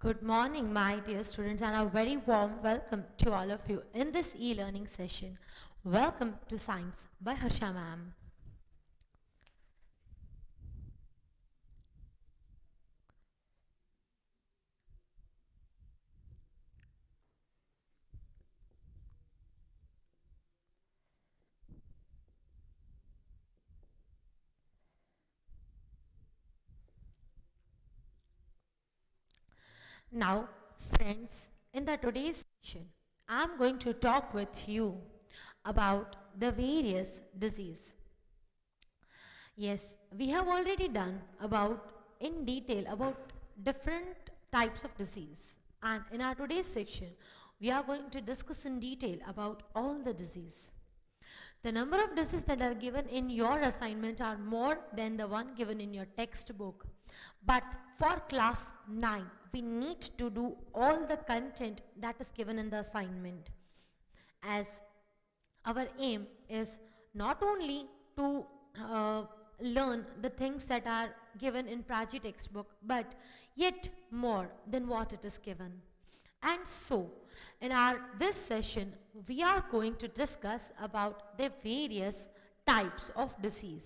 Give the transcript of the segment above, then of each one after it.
Good morning, my dear students, and a very warm welcome to all of you in this e-learning session. Welcome to Science by Harsha ma'am. Now, friends, in the today's session, I'm going to talk with you about the various disease. Yes, we have already done about in detail about different types of disease. And in our today's section, we are going to discuss in detail about all the disease. The number of diseases that are given in your assignment are more than the one given in your textbook. But for class 9, we need to do all the content that is given in the assignment, as our aim is not only to learn the things that are given in Prachi textbook, but yet more than what it is given. And so, in our this session, we are going to discuss about the various types of disease.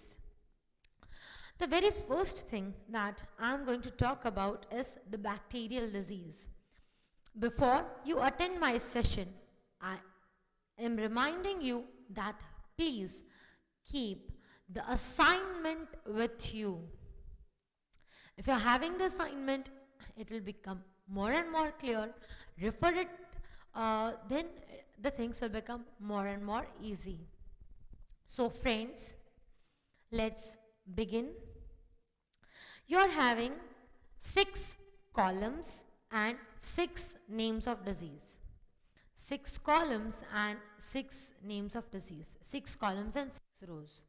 The very first thing that I'm going to talk about is the bacterial disease. Before you attend my session, I am reminding you that please keep the assignment with you. If you're having the assignment, it will become more and more clear. Refer it, then the things will become more and more easy. So friends, let's begin. You're having 6 columns and 6 names of disease. 6 columns and 6 names of disease. 6 columns and 6 rows.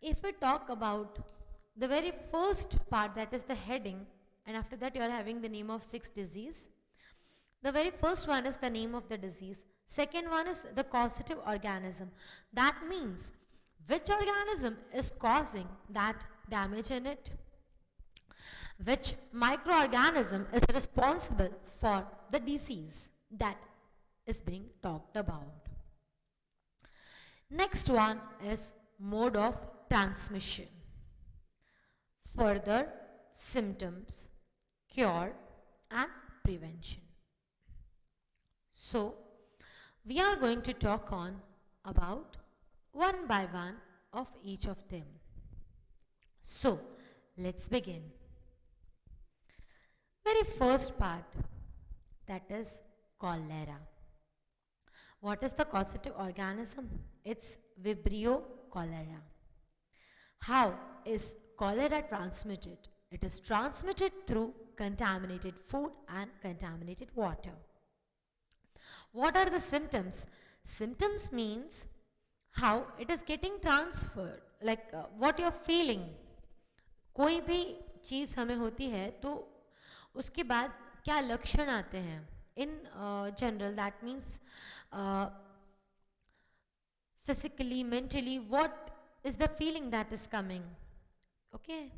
If we talk about the very first part, that is the heading, and after that you are having the name of 6 disease. The very first one is the name of the disease. Second one is the causative organism. That means which organism is causing that damage in it, which microorganism is responsible for the disease that is being talked about. Next one is mode of transmission. Further, symptoms, cure and prevention. So, we are going to talk on about one by one of each of them. So, let's begin. Very first part, that is cholera. What is the causative organism? It's Vibrio cholera. How is cholera transmitted? It is transmitted through contaminated food and contaminated water. What are the symptoms? Symptoms means how it is getting transferred, like what you are feeling. कोई भी चीज़ हमें होती है तो उसके बाद क्या लक्षण आते हैं. In general, that means physically, mentally, what is the feeling that is coming. Okay.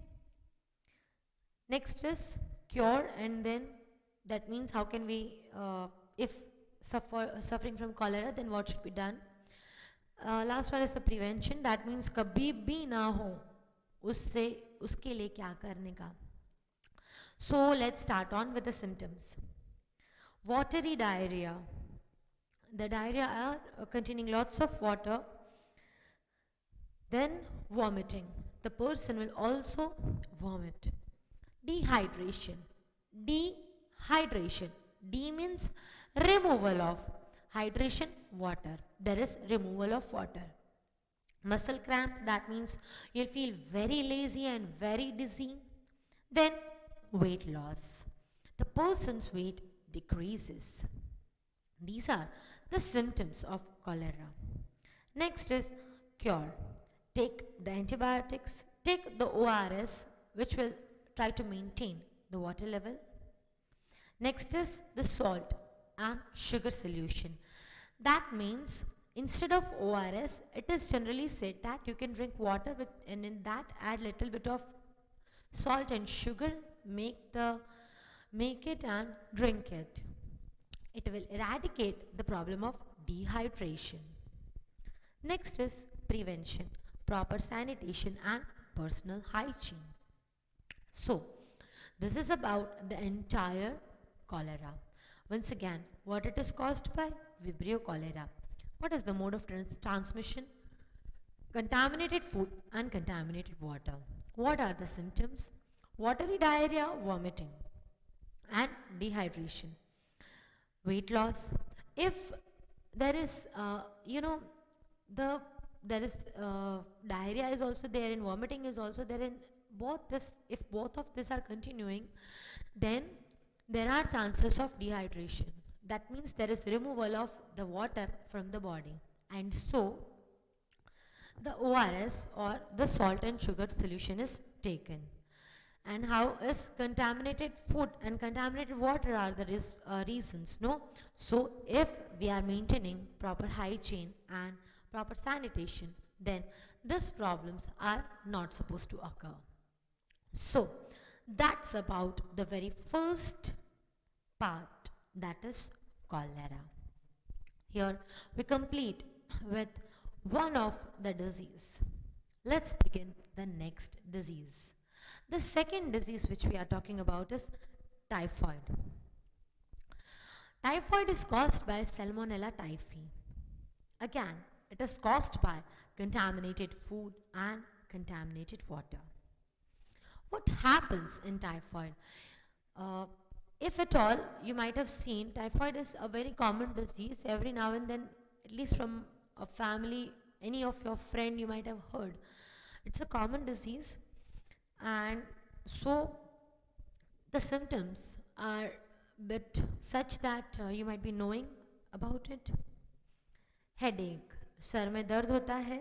Next is cure, and then that means how can we, if suffering from cholera, then what should be done. Last one is the prevention. That means कभी भी ना हो उससे उसके लिए क्या करने का. So let's start on with the symptoms. Watery diarrhea. The diarrhea are containing lots of water. Then vomiting. The person will also vomit. Dehydration. Dehydration. D means removal of. Hydration, water. There is removal of water. Muscle cramp, that means you'll feel very lazy and very dizzy. Then weight loss. The person's weight decreases. These are the symptoms of cholera. Next is cure. Take the antibiotics, take the ORS, which will try to maintain the water level. Next is the salt and sugar solution. That means instead of ORS, it is generally said that you can drink water with, and in that add little bit of salt and sugar, make make it and drink it. It will eradicate the problem of dehydration. Next is prevention, proper sanitation and personal hygiene. So, this is about the entire cholera. Once again, what it is caused by? Vibrio cholera. What is the mode of transmission? Contaminated food and contaminated water. What are the symptoms? Watery diarrhea, vomiting, and dehydration. Weight loss. If there is, the there is diarrhea is also there and vomiting is also there, and both this, if both of these are continuing, then there are chances of dehydration. That means there is removal of the water from the body, and so the ORS or the salt and sugar solution is taken. And how is contaminated food and contaminated water are the reasons, no? So if we are maintaining proper hygiene and proper sanitation, then these problems are not supposed to occur. So that's about the very first part, that is cholera. Here we complete with one of the disease. Let's begin the next disease. The second disease which we are talking about is typhoid. Typhoid is caused by Salmonella typhi. Again, it is caused by contaminated food and contaminated water. What happens in typhoid? If at all, you might have seen, typhoid is a very common disease. Every now and then, at least from a family, any of your friend, you might have heard. It's a common disease, and so the symptoms are bit such that you might be knowing about it. Headache, sir में दर्द होता है.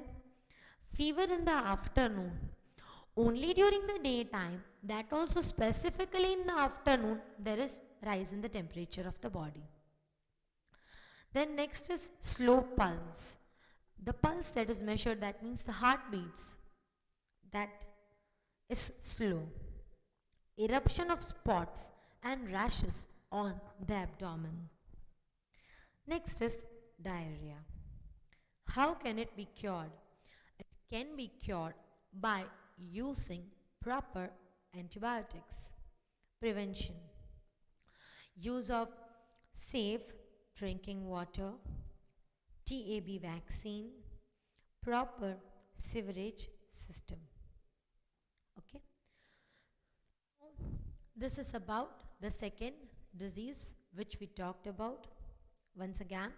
Fever in the afternoon. Only during the daytime, that also specifically in the afternoon, there is rise in the temperature of the body. Then next is slow pulse. The pulse that is measured, that means the heartbeats, that is slow. Eruption of spots and rashes on the abdomen. Next is diarrhea. How can it be cured? It can be cured by using proper antibiotics. Prevention. Use of safe drinking water, TAB vaccine, proper sewerage system. Okay. This is about the second disease which we talked about. Once again,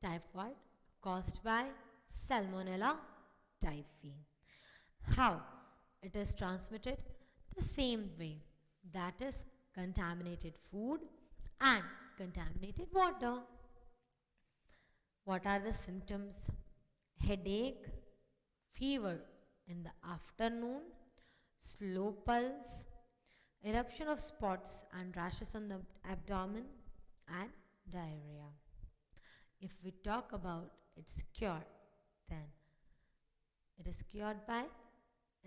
typhoid caused by Salmonella typhi. How it is transmitted? The same way, that is contaminated food and contaminated water. What are the symptoms? Headache, fever in the afternoon, slow pulse, eruption of spots and rashes on the abdomen, and diarrhea. If we talk about its cure, then it is cured by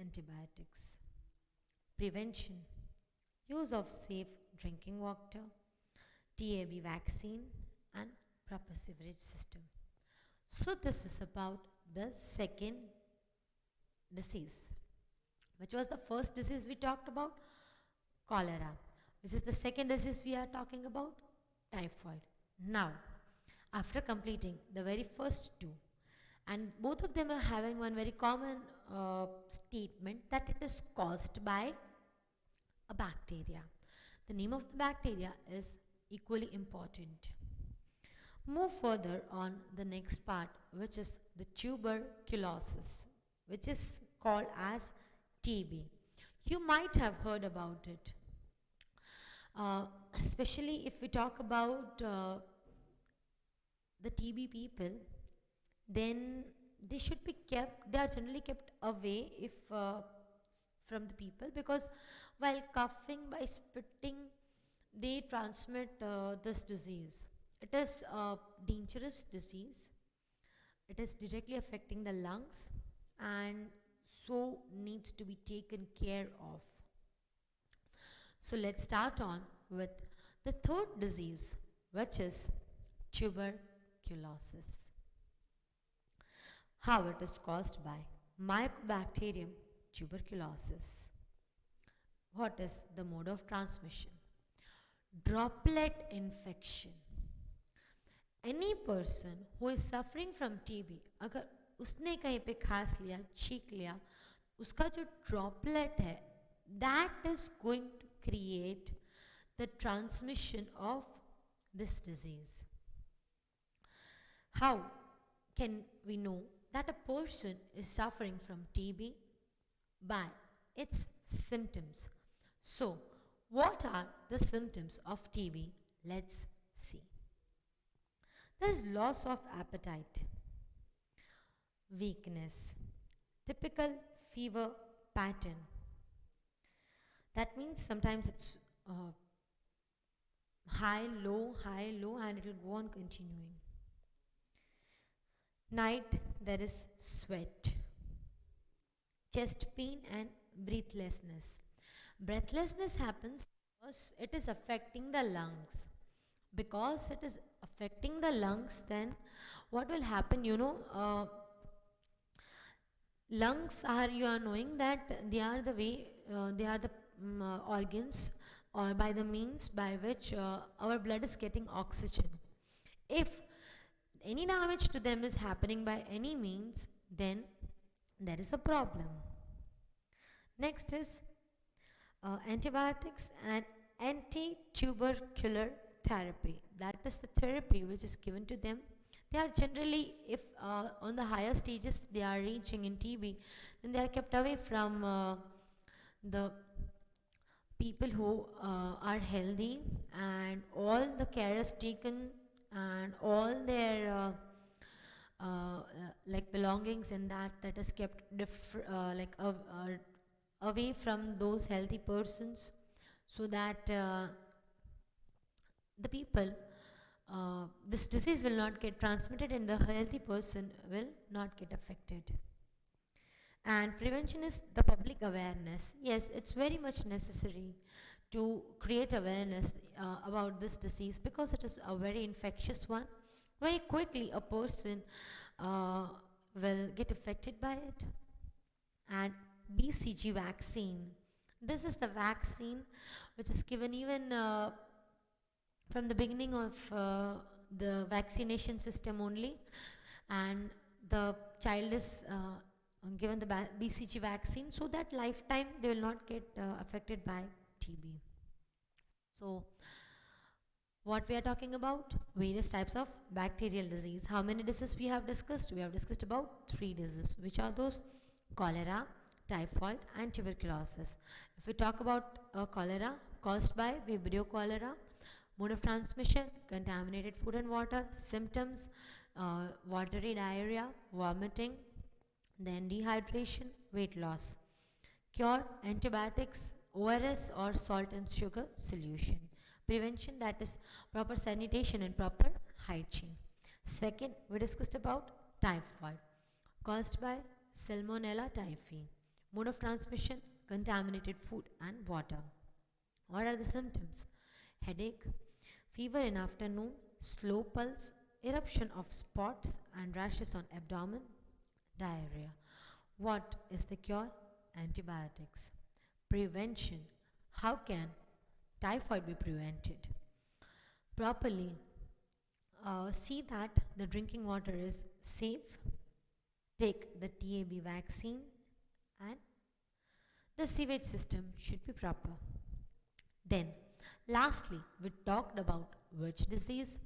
antibiotics. Prevention. Use of safe drinking water, TAB vaccine, and proper sewerage system. So this is about the second disease. Which was the first disease we talked about? Cholera. Which is the second disease we are talking about? Typhoid. Now, after completing the very first two, and both of them are having one very common statement, that it is caused by a bacteria. The name of the bacteria is equally important. Move further on the next part, which is the tuberculosis, which is called as TB. You might have heard about it. Especially if we talk about the TB people, then they should be kept, they are generally kept away if from the people, because while coughing, by spitting, they transmit this disease. It is a dangerous disease. It is directly affecting the lungs and so needs to be taken care of. So let's start on with the third disease, which is tuberculosis. How it is caused by Mycobacterium tuberculosis. What is the mode of transmission? Droplet infection. Any person who is suffering from TB, अगर उसने कहीं पे खांस लिया, छींक लिया, उसका जो droplet है, that is going to create the transmission of this disease. How can we know that a person is suffering from TB? By its symptoms. So, what are the symptoms of TB? Let's see. There is loss of appetite, weakness, typical fever pattern. That means sometimes it's high, low, and it will go on continuing. Night, there is sweat, chest pain and breathlessness. Breathlessness happens because it is affecting the lungs. Because it is affecting the lungs, then what will happen, lungs are, you are knowing that they are the way, they are the organs or by the means by which our blood is getting oxygen. If any damage to them is happening by any means, then there is a problem. Next is antibiotics and anti-tubercular therapy. That is the therapy which is given to them. They are generally, if on the higher stages they are reaching in TB, then they are kept away from the people who are healthy, and all the care is taken, and all their like belongings and that is kept away from those healthy persons, so that the people, this disease will not get transmitted and the healthy person will not get affected. And prevention is the public awareness. Yes, it's very much necessary to create awareness about this disease, because it is a very infectious one. Very quickly a person will get affected by it. And BCG vaccine. This is the vaccine which is given even from the beginning of the vaccination system only, and the child is given the BCG vaccine so that lifetime they will not get affected by TB. So, what we are talking about? Various types of bacterial disease. How many diseases we have discussed? We have discussed about 3 diseases. Which are those? Cholera, typhoid and tuberculosis. If we talk about cholera, caused by Vibrio cholera. Mode of transmission, contaminated food and water. Symptoms, watery diarrhea, vomiting, then dehydration, weight loss. Cure, antibiotics, ORS or salt and sugar solution. Prevention, that is proper sanitation and proper hygiene. Second, we discussed about typhoid, caused by Salmonella typhi. Mode of transmission, contaminated food and water. What are the symptoms? Headache, fever in afternoon, slow pulse, eruption of spots and rashes on abdomen, diarrhea. What is the cure? Antibiotics. Prevention. How can typhoid be prevented? Properly see that the drinking water is safe, take the TB vaccine, and the sewage system should be proper. Then, lastly, we talked about which disease?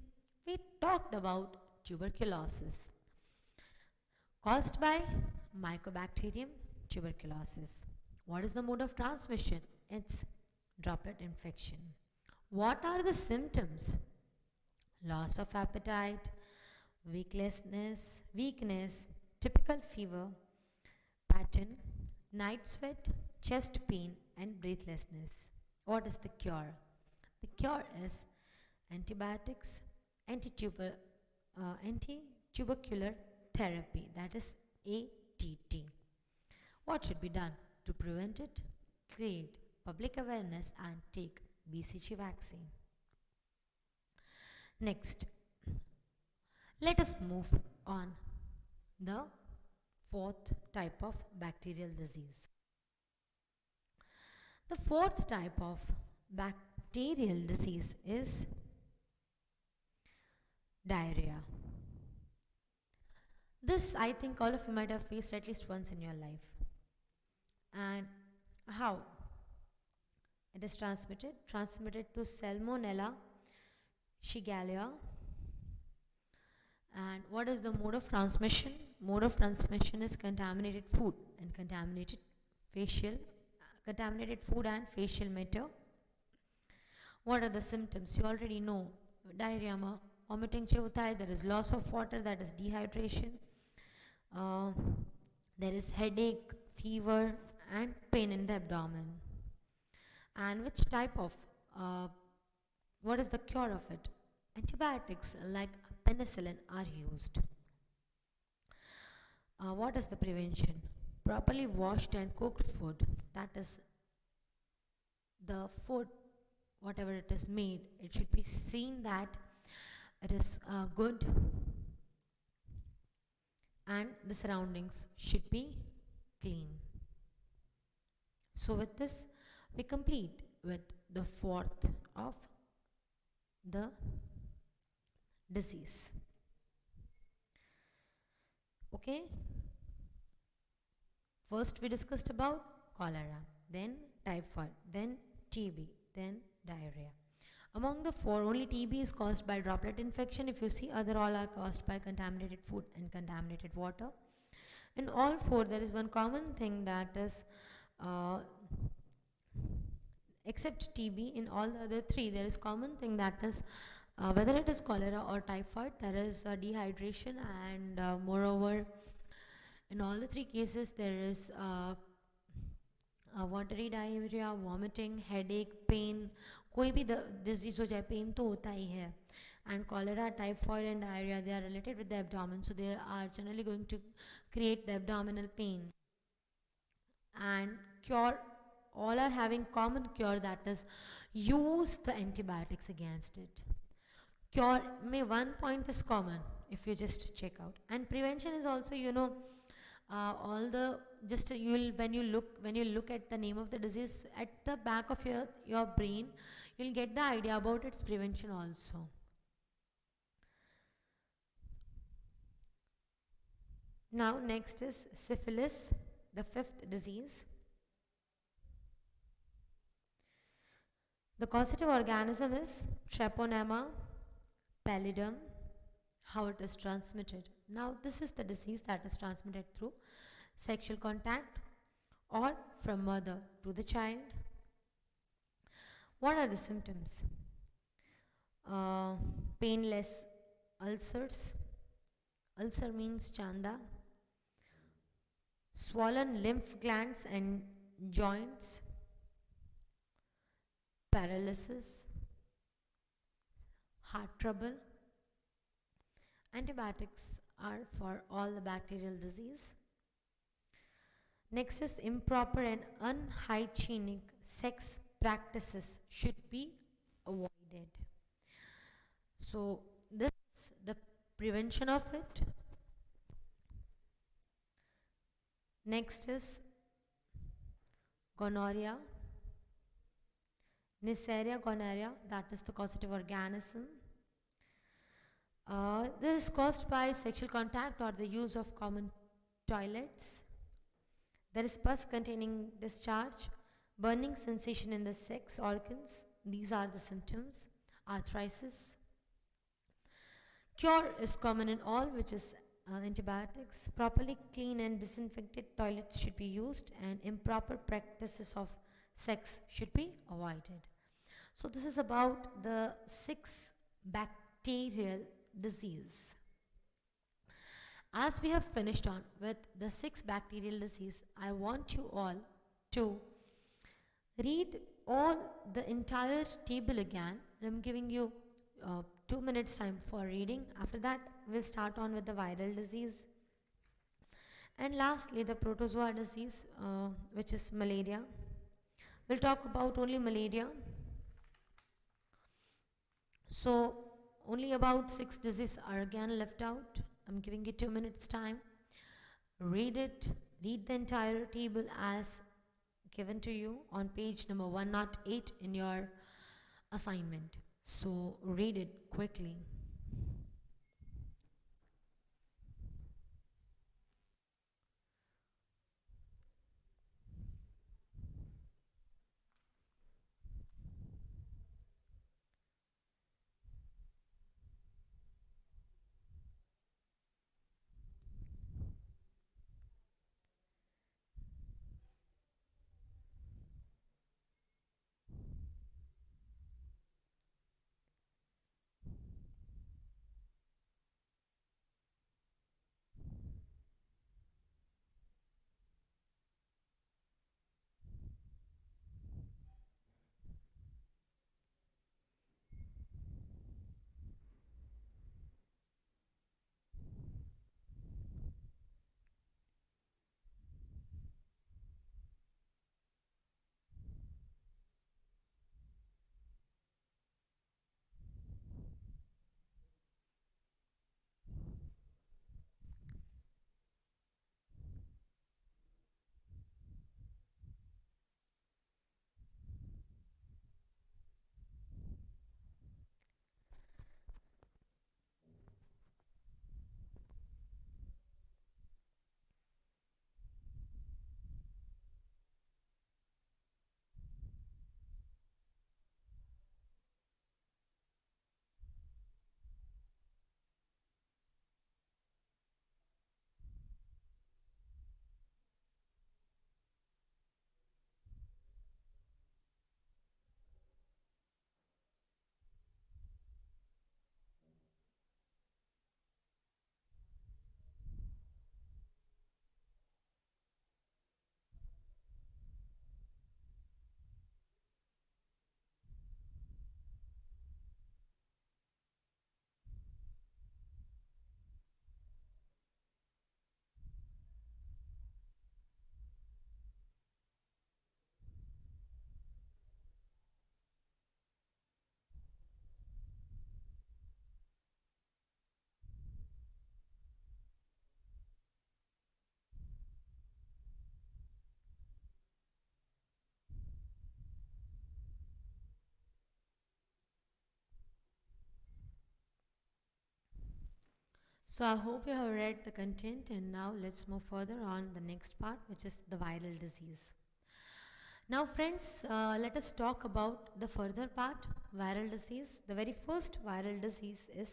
We talked about tuberculosis, caused by Mycobacterium tuberculosis. What is the mode of transmission? It's droplet infection. What are the symptoms? Loss of appetite, weakness, typical fever pattern, night sweat, chest pain and breathlessness. What is the cure? The cure is antibiotics, anti-tubercular therapy, that is ATT. What should be done to prevent it? Create public awareness and take BCG vaccine. Next, let us move on the fourth type of bacterial disease. The fourth type of bacterial disease is diarrhea. This, I think, all of you might have faced at least once in your life. And how it is transmitted? Transmitted to Salmonella Shigella. And what is the mode of transmission? Mode of transmission is contaminated food and contaminated food and facial matter. What are the symptoms? You already know. Diarrhea, vomiting che hota hai, there is loss of water, that is dehydration. There is headache, fever, and pain in the abdomen. And which type of, what is the cure of it? Antibiotics like penicillin are used. What is the prevention? Properly washed and cooked food, that is the food, whatever it is made, it should be seen that it is good, and the surroundings should be clean. So with this, we complete with the fourth of the disease. Okay? First we discussed about cholera, then typhoid, then TB, then diarrhea. Among the four, only TB is caused by droplet infection. If you see, other all are caused by contaminated food and contaminated water. In all four, there is one common thing, that is, except TB, in all the other three, there is common thing, that is, whether it is cholera or typhoid, there is dehydration, and moreover, in all the three cases, there is watery diarrhea, vomiting, headache, pain. कोई भी disease हो जाए, pain तो होता ही है. And cholera, typhoid and diarrhea, they are related with the abdomen, so they are generally going to create the abdominal pain. And cure, all are having common cure, that is, use the antibiotics against it. Cure may one point is common if you just check out, and prevention is also, you know, all the just you will when you look at the name of the disease at the back of your brain, you'll get the idea about its prevention also. Now next is syphilis, the fifth disease. The causative organism is Treponema pallidum. How it is transmitted? Now this is the disease that is transmitted through sexual contact or from mother to the child. What are the symptoms? Painless ulcers. Ulcer means chanda. Swollen lymph glands and joints. Paralysis. Heart trouble. Antibiotics are for all the bacterial disease. Next is improper and unhygienic sex practices should be avoided. So this is the prevention of it. Next is gonorrhea. Neisseria gonorrhea, that is the causative organism. This is caused by sexual contact or the use of common toilets. There is pus containing discharge, burning sensation in the sex organs. These are the symptoms. Arthritis. Cure is common in all, which is antibiotics. Properly clean and disinfected toilets should be used, and improper practices of sex should be avoided. So this is about the 6 bacterial disease. As we have finished on with the 6 bacterial disease, I want you all to read all the entire table again. I'm giving you 2 minutes time for reading. After that, we'll start on with the viral disease. And lastly, the protozoa disease, which is malaria. We'll talk about only malaria. So only about 6 diseases are again left out. I'm giving you 2 minutes time. Read it, read the entire table as given to you on page number 108 in your assignment. So read it quickly. So I hope you have read the content, and now let's move further on the next part, which is the viral disease. Now friends, let us talk about the further part, viral disease. The very first viral disease is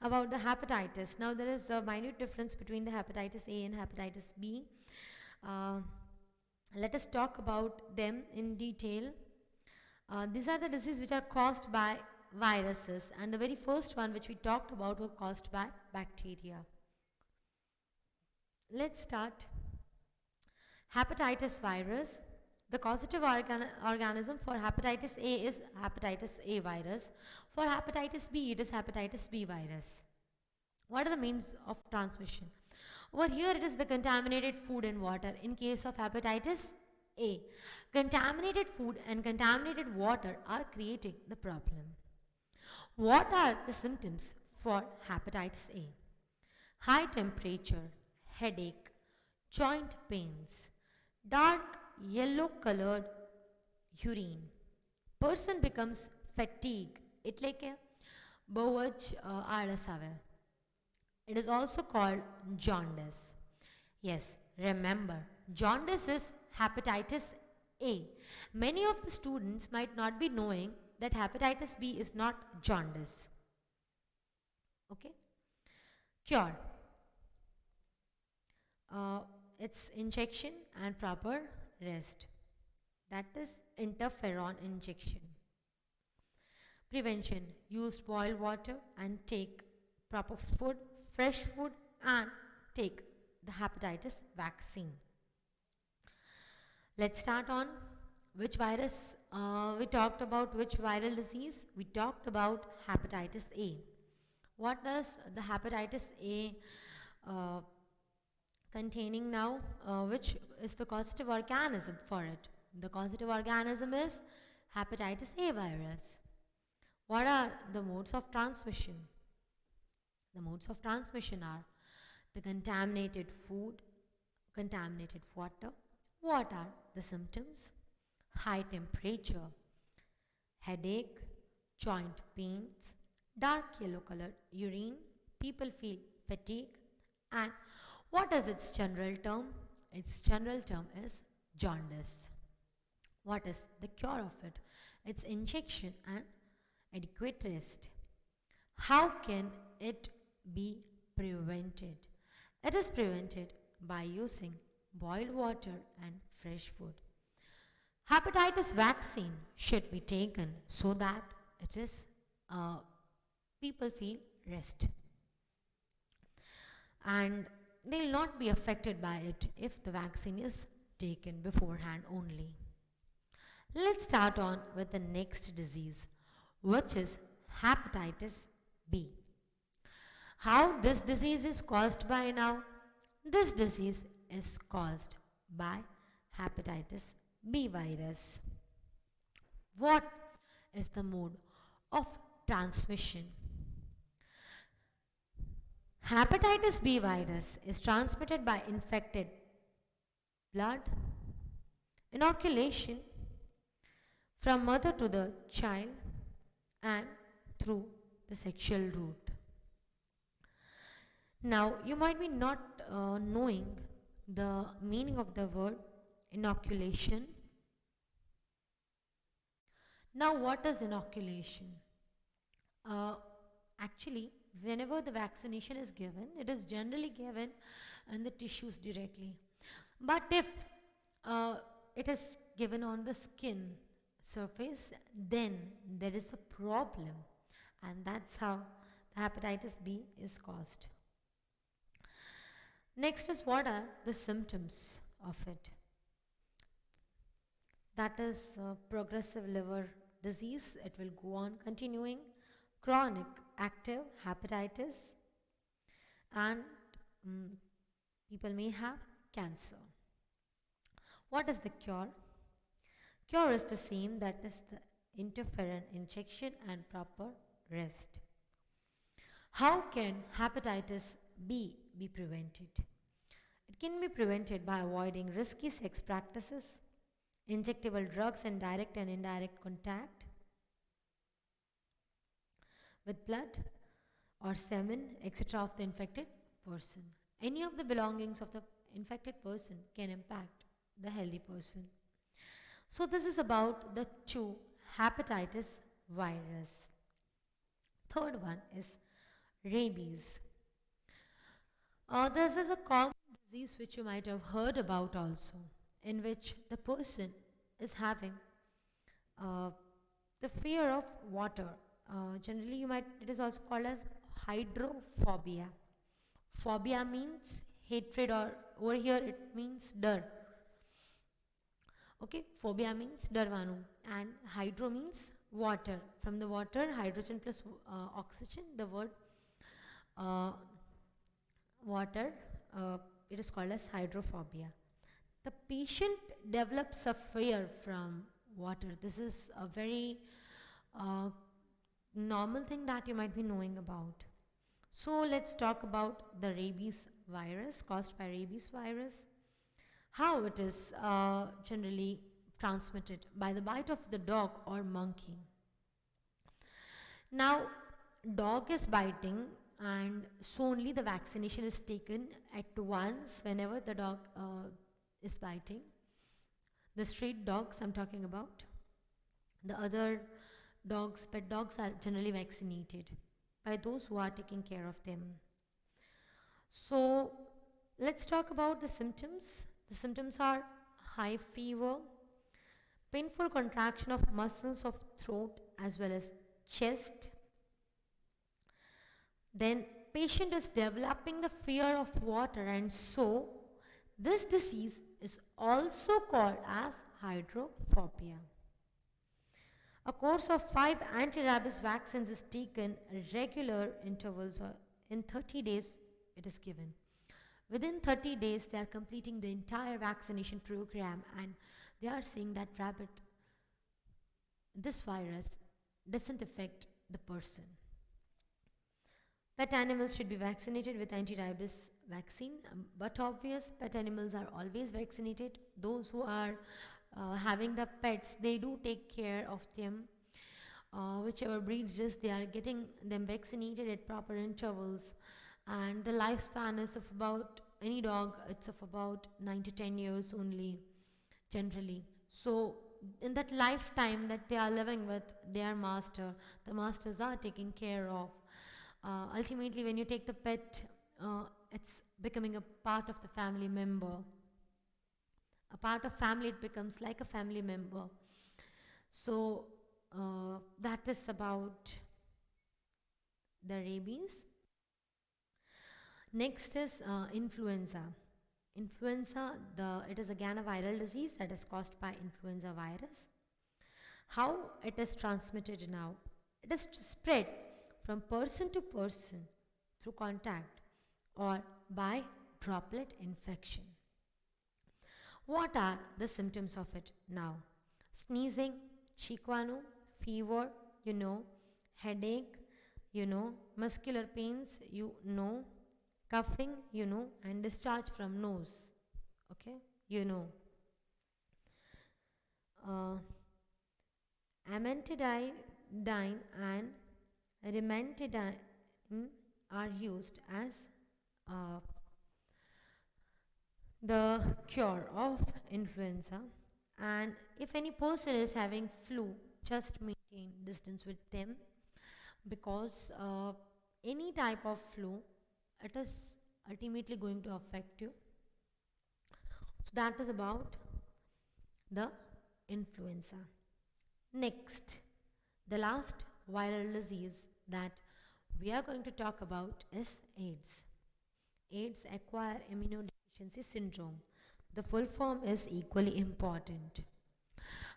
about the hepatitis. Now there is a minute difference between the hepatitis A and hepatitis B. Uh, let us talk about them in detail. These are the diseases which are caused by viruses, and the very first one which we talked about were caused by bacteria. Let's start. Hepatitis virus. The causative organism for hepatitis A is hepatitis A virus. For hepatitis B, it is hepatitis B virus. What are the means of transmission? Over here, it is the contaminated food and water. In case of hepatitis A, contaminated food and contaminated water are creating the problem. What are the symptoms for hepatitis A? High temperature, headache, joint pains, dark yellow colored urine. Person becomes fatigued. એટલે કે બહુ જ આળસ આવે. It is also called jaundice. Yes, remember, jaundice is hepatitis A. Many of the students might not be knowing that hepatitis B is not jaundice. Okay? Cure. It's injection and proper rest. That is interferon injection. Prevention. Use boiled water and take proper food, fresh food, and take the hepatitis vaccine. Let's start on which virus we talked about, which viral disease. We talked about hepatitis A. What does the hepatitis A containing now, which is the causative organism for it? The causative organism is hepatitis A virus. What are the modes of transmission? The modes of transmission are the contaminated food, contaminated water. What are the symptoms? High temperature, headache, joint pains, dark yellow colored urine, people feel fatigue, and what is its general term? Its general term is jaundice. What is the cure of it? It's injection and adequate rest. How can it be prevented? It is prevented by using boiled water and fresh food. Hepatitis vaccine should be taken so that it is uh, people feel rest and they will not be affected by it if the vaccine is taken beforehand only. Let's start on with the next disease, which is hepatitis B. How this disease is caused by now? This disease is caused by hepatitis B virus. What is the mode of transmission? Hepatitis B virus is transmitted by infected blood, inoculation from mother to the child, and through the sexual route. Now, you might be not knowing the meaning of the word inoculation. Now, what is inoculation? Uh, Actually, whenever the vaccination is given, it is generally given in the tissues directly. But if it is given on the skin surface, then there is a problem, and that's how the hepatitis B is caused. Next is what are the symptoms of it? That is progressive liver disease. It will go on continuing. Chronic active hepatitis, and people may have cancer. What is the cure? Cure is the same, that is the interferon injection and proper rest. How can hepatitis B be prevented? It can be prevented by avoiding risky sex practices, injectable drugs, and direct and indirect contact with blood or semen, etc. of the infected person. Any of the belongings of the infected person can impact the healthy person. So this is about the two hepatitis virus. Third one is rabies. This is a common disease which you might have heard about also, in which the person is having the fear of water. Generally, it is also called as hydrophobia. Phobia means hatred, or over here it means dar. Okay, phobia means darvanu, and hydro means water. From the water, hydrogen plus oxygen, the word water, it is called as hydrophobia. The patient develops a fear from water. This is a very normal thing that you might be knowing about. So let's talk about the rabies virus, caused by rabies virus. How it is generally transmitted? By the bite of the dog or monkey. Now, dog is biting, and so only the vaccination is taken at once whenever the dog is biting. The street dogs I'm talking about. The other dogs, pet dogs, are generally vaccinated by those who are taking care of them. So let's talk about the symptoms. The symptoms are high fever, painful contraction of muscles of throat as well as chest. Then patient is developing the fear of water, and so this disease is also called as hydrophobia. A course of 5 anti-rabies vaccines is taken regular intervals, or in 30 days it is given. Within 30 days they are completing the entire vaccination program, and they are seeing that this virus doesn't affect the person. Pet animals should be vaccinated with anti-rabies vaccine, but obvious pet animals are always vaccinated. Those who are having the pets, they do take care of them. Whichever breed it is, they are getting them vaccinated at proper intervals, and the lifespan is of about, any dog, it's of about 9 to 10 years only generally. So in that lifetime that they are living with their master, the masters are taken care of. Ultimately, when you take the pet, it's becoming a part of the family member. A part of family, it becomes like a family member. So that is about the rabies. Next is influenza. Influenza, it is again a viral disease that is caused by influenza virus. How it is transmitted now? It is spread from person to person through contact or by droplet infection. What are the symptoms of it now? Sneezing, chikwano, fever, you know, headache, you know, muscular pains, you know, coughing, you know, and discharge from nose, okay, you know. Amantadine and rimantadine are used as uh, the cure of influenza. And if any person is having flu, just maintain distance with them, because any type of flu, it is ultimately going to affect you. So that is about the influenza. Next, the last viral disease that we are going to talk about is AIDS. AIDS, acquired immunodeficiency syndrome. The full form is equally important.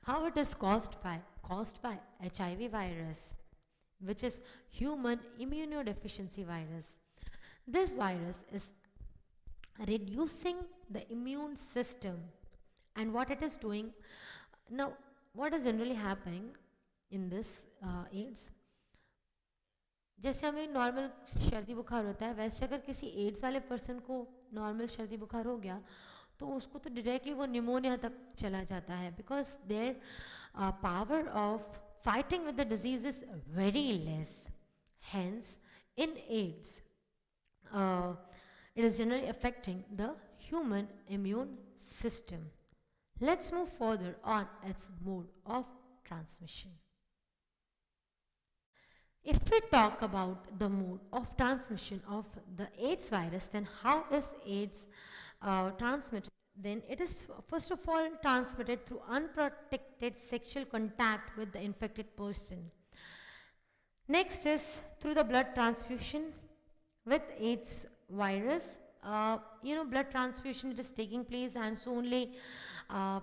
How it is caused by? Caused by HIV virus, which is human immunodeficiency virus. This virus is reducing the immune system, and what it is doing now, what is generally happening in this AIDS, जैसे हमें normal सर्दी बुखार होता है, वैसे अगर किसी ads वाले पर्सन को नॉर्मल सर्दी बुखार हो गया तो उसको तो डायरेक्टली वो निमोनिया तक चला जाता है, because their power of fighting with the disease is very less. Hence, in AIDS, it is generally affecting the human immune system. Let's move further on its mode of transmission. If we talk about the mode of transmission of the AIDS virus, then how is AIDS transmitted? Then it is first of all transmitted through unprotected sexual contact with the infected person. Next is through the blood transfusion with AIDS virus. Blood transfusion, it is taking place, and so only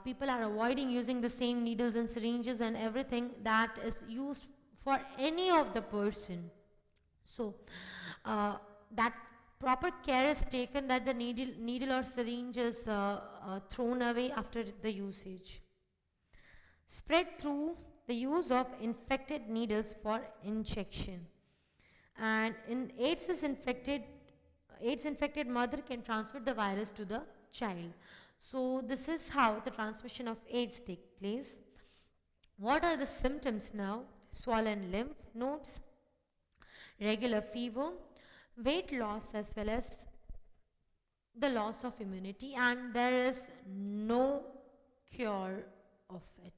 people are avoiding using the same needles and syringes and everything that is used for any of the person. So that proper care is taken that the needle or syringe is thrown away after the usage. Spread through the use of infected needles for injection. And in AIDS infected mother can transmit the virus to the child. So this is how the transmission of AIDS takes place. What are the symptoms now? Swollen lymph nodes, regular fever, weight loss, as well as the loss of immunity, and there is no cure of it.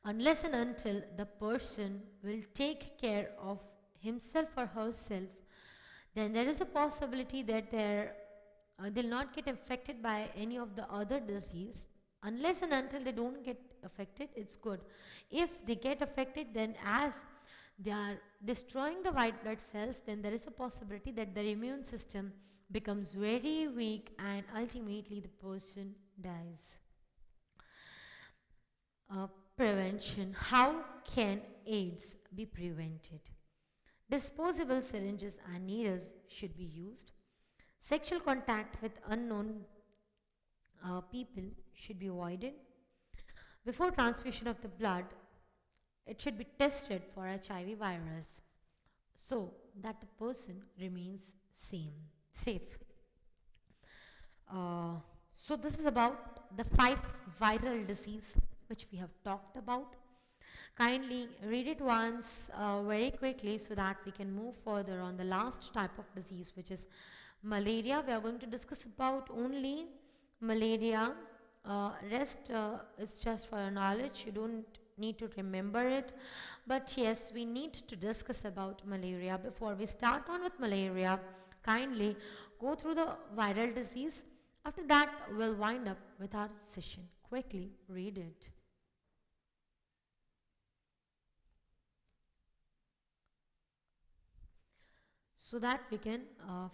Unless and until the person will take care of himself or herself, then there is a possibility that they'll not get affected by any of the other disease. Unless and until they don't get affected, it's good. If they get affected, then as they are destroying the white blood cells, then there is a possibility that their immune system becomes very weak and ultimately the person dies. Prevention. How can AIDS be prevented? Disposable syringes and needles should be used. Sexual contact with unknown people should be avoided. Before transfusion of the blood, it should be tested for HIV virus so that the person remains safe. Uh, so this is about the 5 viral disease which we have talked about. Kindly read it once very quickly so that we can move further on the last type of disease, which is malaria. We are going to discuss about only malaria. Rest is just for your knowledge. You don't need to remember it. But yes, we need to discuss about malaria. Before we start on with malaria, kindly go through the viral disease. After that, we'll wind up with our session. Quickly read it. So that we can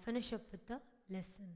finish up with the lesson.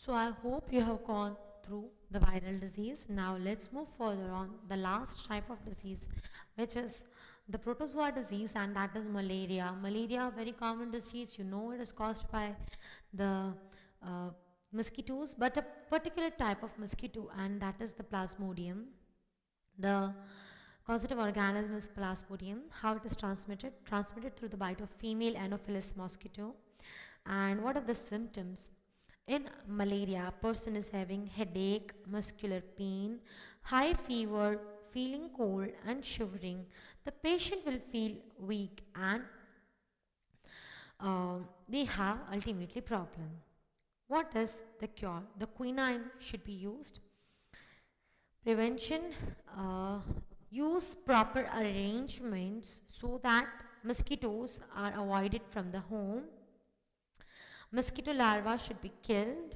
So I hope you have gone through the viral disease. Now let's move further on the last type of disease, which is the protozoa disease, and that is malaria. Malaria, very common disease. You know it is caused by the uh, mosquitoes, but a particular type of mosquito, and that is the Plasmodium. The causative organism is Plasmodium. How it is transmitted? Transmitted through the bite of female Anopheles mosquito. And what are the symptoms? In malaria, a person is having headache, muscular pain, high fever, feeling cold and shivering. The patient will feel weak and they have ultimately problem. What is the cure? The quinine should be used. Prevention, uh, use proper arrangements so that mosquitoes are avoided from the home. Mosquito larvae should be killed.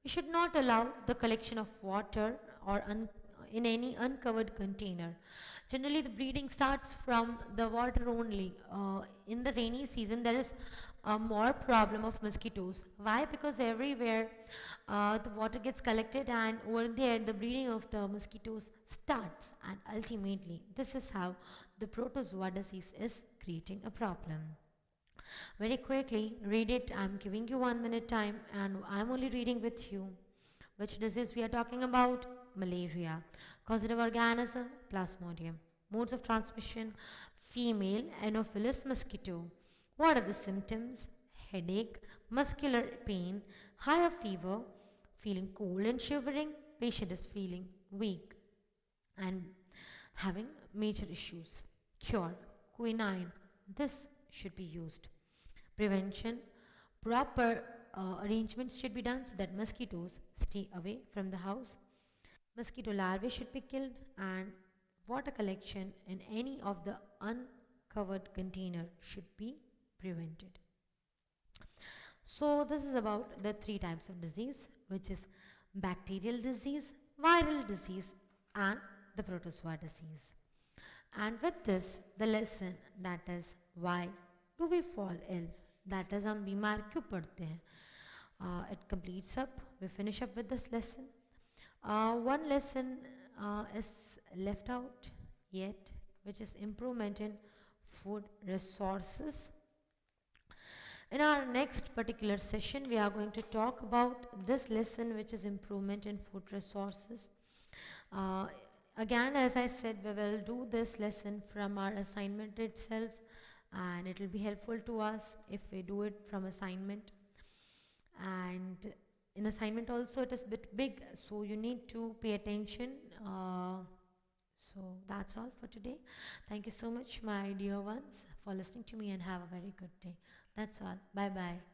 We should not allow the collection of water or in any uncovered container. Generally, the breeding starts from the water only. In the rainy season, there is a more problem of mosquitoes. Why? Because everywhere the water gets collected, and over there the breeding of the mosquitoes starts, and ultimately this is how the protozoa disease is creating a problem. Very quickly, read it. I'm giving you 1 minute time, and I'm only reading with you. Which disease we are talking about? Malaria. Causative organism? Plasmodium. Modes of transmission? Female Anopheles mosquito. What are the symptoms? Headache, muscular pain, higher fever, feeling cold and shivering. Patient is feeling weak and having major issues. Cure, quinine. This should be used. Prevention, proper arrangements should be done so that mosquitoes stay away from the house. Mosquito larvae should be killed, and water collection in any of the uncovered container should be prevented. So this is about the three types of disease, which is bacterial disease, viral disease, and the protozoa disease. And with this, the lesson, that is why do we fall ill, that is हम बीमार क्यों पड़ते हैं, it completes up. We finish up with this lesson. One lesson is left out yet, which is improvement in food resources. In our next particular session, we are going to talk about this lesson, which is improvement in food resources. Again, as I said, we will do this lesson from our assignment itself, and it will be helpful to us if we do it from assignment. And in assignment also it is a bit big, so you need to pay attention. So that's all for today. Thank you so much, my dear ones, for listening to me, and have a very good day. That's all. Bye bye.